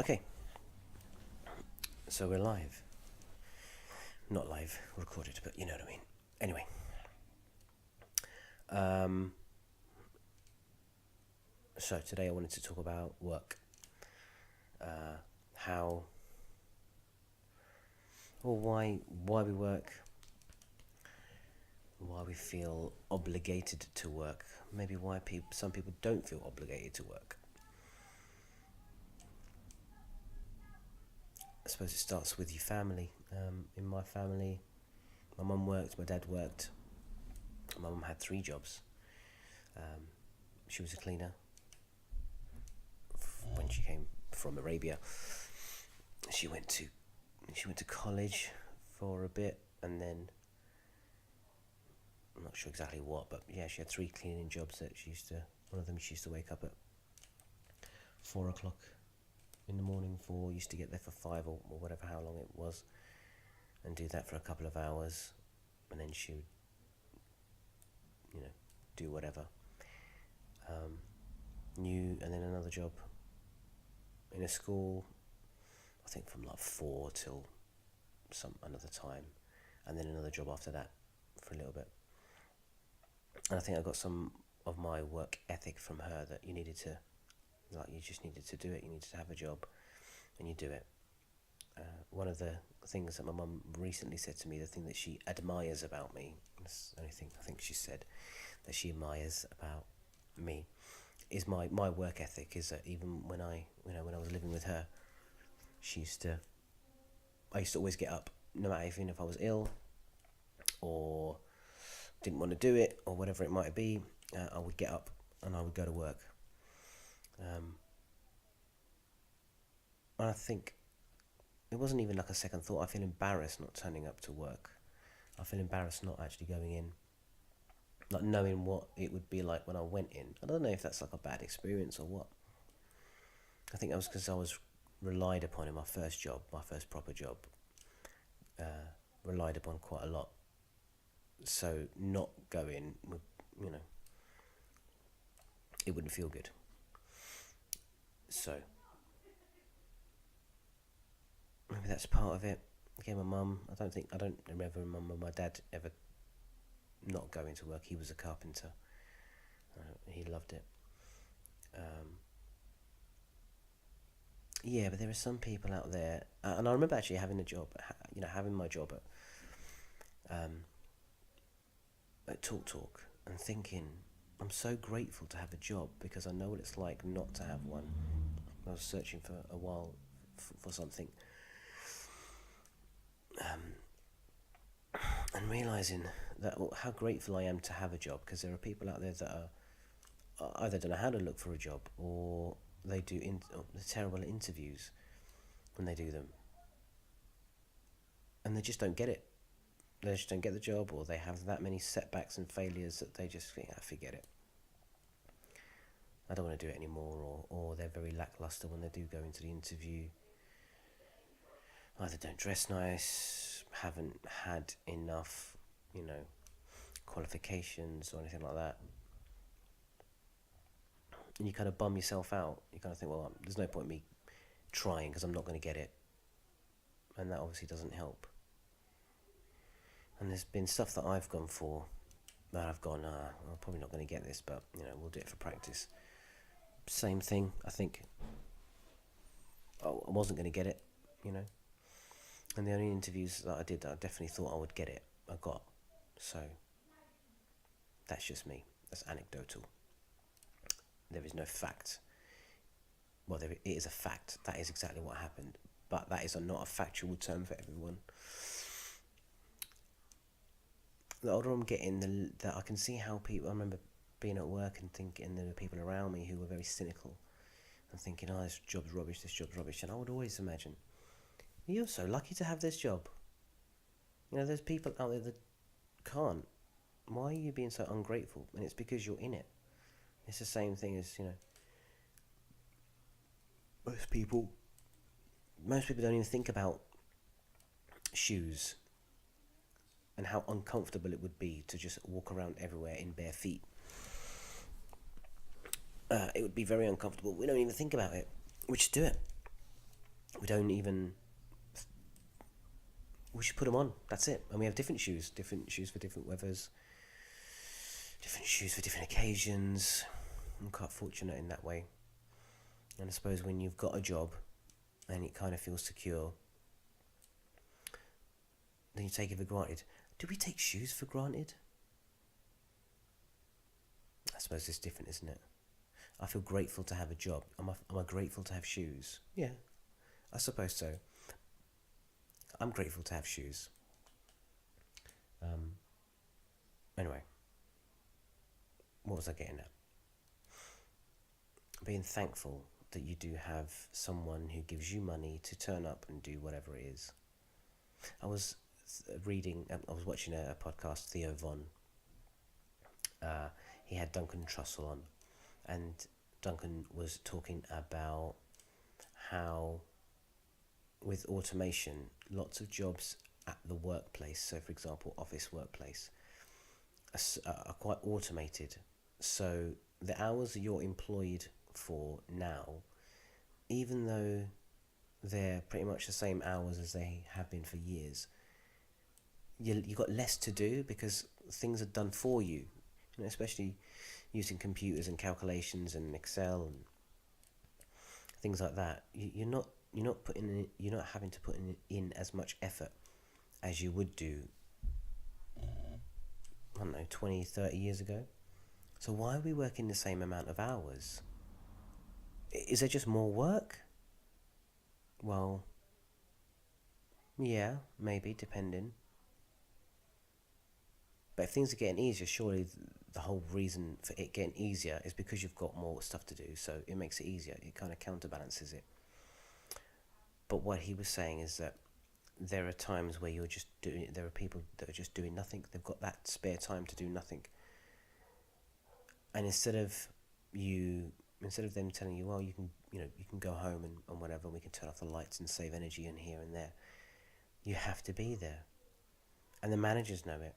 Okay, so we're live. Not live, recorded, but you know what I mean. Anyway, um, so today I wanted to talk about work. How, or why we work, why we feel obligated to work, maybe why some people don't feel obligated to work. I suppose it starts with your family. In my family, my mum worked, my dad worked. My mum had 3 jobs. She was a cleaner when she came from Arabia. She went to college for a bit, and then I'm not sure exactly what, but yeah, she had 3 cleaning jobs that she used to. One of them she used to wake up at 4 o'clock in the morning for. Used to get there for 5 or whatever, how long it was, and do that for a couple of hours, and then she would, do whatever. And then another job in a school, I think from like 4 till some another time, and then another job after that for a little bit. And I think I got some of my work ethic from her, that you just needed to do it. You needed to have a job, and you do it. One of the things that my mum recently said to me, the thing that she admires about me, that's the only thing I think she said that she admires about me, is my work ethic. Is that even when I was living with her, I used to always get up, no matter even if I was ill or didn't want to do it or whatever it might be. I would get up and I would go to work. And I think it wasn't even like a second thought. I feel embarrassed not turning up to work. I feel embarrassed not actually going in, not knowing what it would be like when I went in. I don't know if that's like a bad experience or what. I think that was because I was relied upon in my first job, my first proper job. Relied upon quite a lot. So not going would, it wouldn't feel good. So maybe that's part of it. Okay, my mum, I don't remember my dad ever not going to work. He was a carpenter. He loved it. Yeah, but there are some people out there, and I remember actually having a job, having my job at Talk, and thinking, I'm so grateful to have a job because I know what it's like not to have one. I was searching for a while for something, and realizing that how grateful I am to have a job, because there are people out there that are either don't know how to look for a job, or they do the terrible interviews when they do them, and they just don't get it. They just don't get the job, or they have that many setbacks and failures that they just think, forget it. I don't want to do it anymore, or they're very lackluster when they do go into the interview. Either don't dress nice, haven't had enough, qualifications or anything like that. And you kind of bum yourself out. You kind of think, well, there's no point in me trying because I'm not going to get it. And that obviously doesn't help. And there's been stuff that I've gone for that I've gone, I'm probably not going to get this, but, we'll do it for practice. Same thing, I think. I wasn't going to get it, And the only interviews that I did that I definitely thought I would get it, I got. So, that's just me. That's anecdotal. There is no fact. Well, it is a fact. That is exactly what happened. But that is not a factual term for everyone. The older I'm getting, I can see how people. I remember being at work and thinking there were people around me who were very cynical and thinking, "Oh, this job's rubbish." And I would always imagine, you're so lucky to have this job. There's people out there that can't. Why are you being so ungrateful? And it's because you're in it. It's the same thing as most people don't even think about shoes and how uncomfortable it would be to just walk around everywhere in bare feet. It would be very uncomfortable. We don't even think about it. We just do it. We don't even. We should put them on. That's it. And we have different shoes for different weathers, different shoes for different occasions. I'm quite fortunate in that way. And I suppose when you've got a job and it kind of feels secure, then you take it for granted. Do we take shoes for granted? I suppose it's different, isn't it? I feel grateful to have a job. Am I grateful to have shoes? Yeah, I suppose so. I'm grateful to have shoes. Anyway, what was I getting at? Being thankful that you do have someone who gives you money to turn up and do whatever it is. I was watching a podcast, Theo Von. He had Duncan Trussell on, and Duncan was talking about how with automation, lots of jobs at the workplace, so for example, office workplace, are quite automated. So the hours that you're employed for now, even though they're pretty much the same hours as they have been for years, you got less to do because things are done for you. You know, especially using computers and calculations and Excel and things like that. You're not having to put in as much effort as you would do, I don't know, 20, 30 years ago. So why are we working the same amount of hours? Is there just more work? Well, yeah, maybe, depending. But if things are getting easier, surely the whole reason for it getting easier is because you've got more stuff to do, so it makes it easier. It kind of counterbalances it. But what he was saying is that there are times where there are people that are just doing nothing. They've got that spare time to do nothing. And instead of them telling you, well, you can go home and whatever, we can turn off the lights and save energy in here and there, you have to be there. And the managers know it.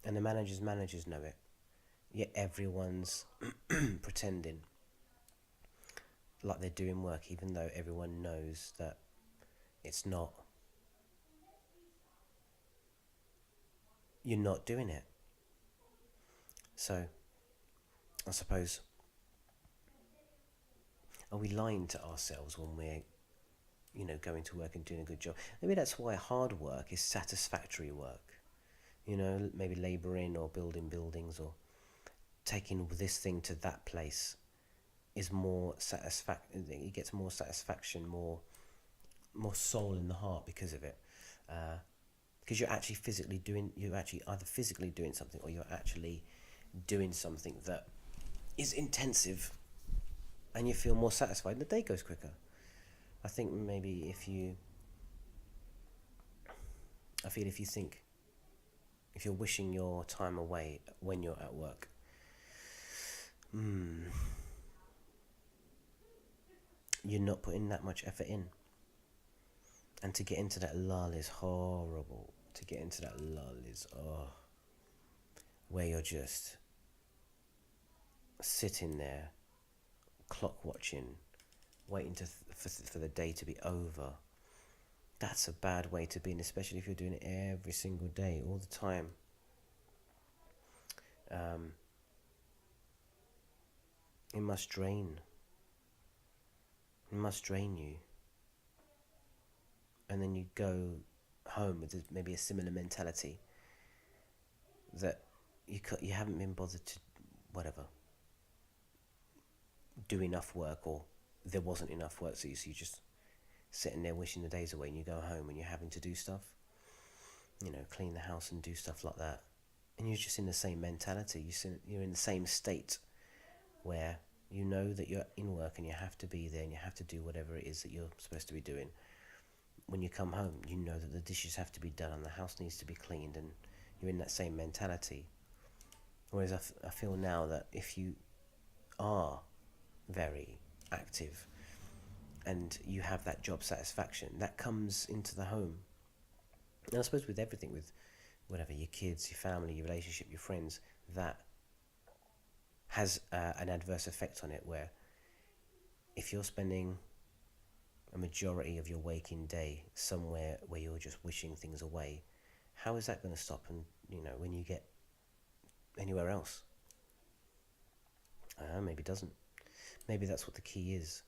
And the managers' managers know it. Yet everyone's pretending like they're doing work, even though everyone knows that it's not. You're not doing it. So, I suppose, are we lying to ourselves when we're, going to work and doing a good job? Maybe that's why hard work is satisfactory work. Maybe labouring or building buildings or taking this thing to that place is more it gets more satisfaction, more soul in the heart because of it. Because you're actually either physically doing something or you're actually doing something that is intensive and you feel more satisfied and the day goes quicker. I think maybe if you're wishing your time away when you're at work, you're not putting that much effort in. And to get into that lull is horrible. To get into that lull is, where you're just sitting there, clock watching, waiting for the day to be over. That's a bad way to be, and especially if you're doing it every single day, all the time. It must drain. It must drain you. And then you go home with maybe a similar mentality that you haven't been bothered to, do enough work, or there wasn't enough work, so you're just sitting there wishing the days away, and you go home and you're having to do stuff, clean the house and do stuff like that, and you're just in the same mentality. You're in the same state where you know that you're in work and you have to be there and you have to do whatever it is that you're supposed to be doing. When you come home, you know that the dishes have to be done and the house needs to be cleaned, and you're in that same mentality. Whereas I feel now that if you are very active and you have that job satisfaction, that comes into the home. And I suppose with everything, with whatever, your kids, your family, your relationship, your friends, that has an adverse effect on it, where if you're spending a majority of your waking day somewhere where you're just wishing things away, how is that going to stop? And when you get anywhere else, maybe it doesn't. Maybe that's what the key is.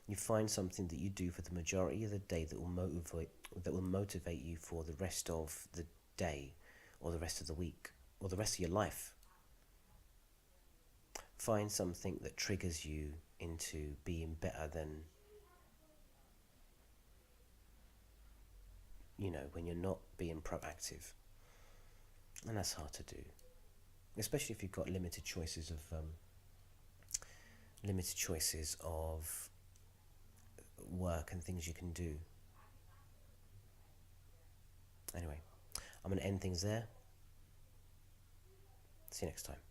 You find something that you do for the majority of the day that will motivate you for the rest of the day, or the rest of the week, or the rest of your life. Find something that triggers you into being better than, when you're not being proactive. And that's hard to do, especially if you've got limited choices of work and things you can do. Anyway, I'm going to end things there. See you next time.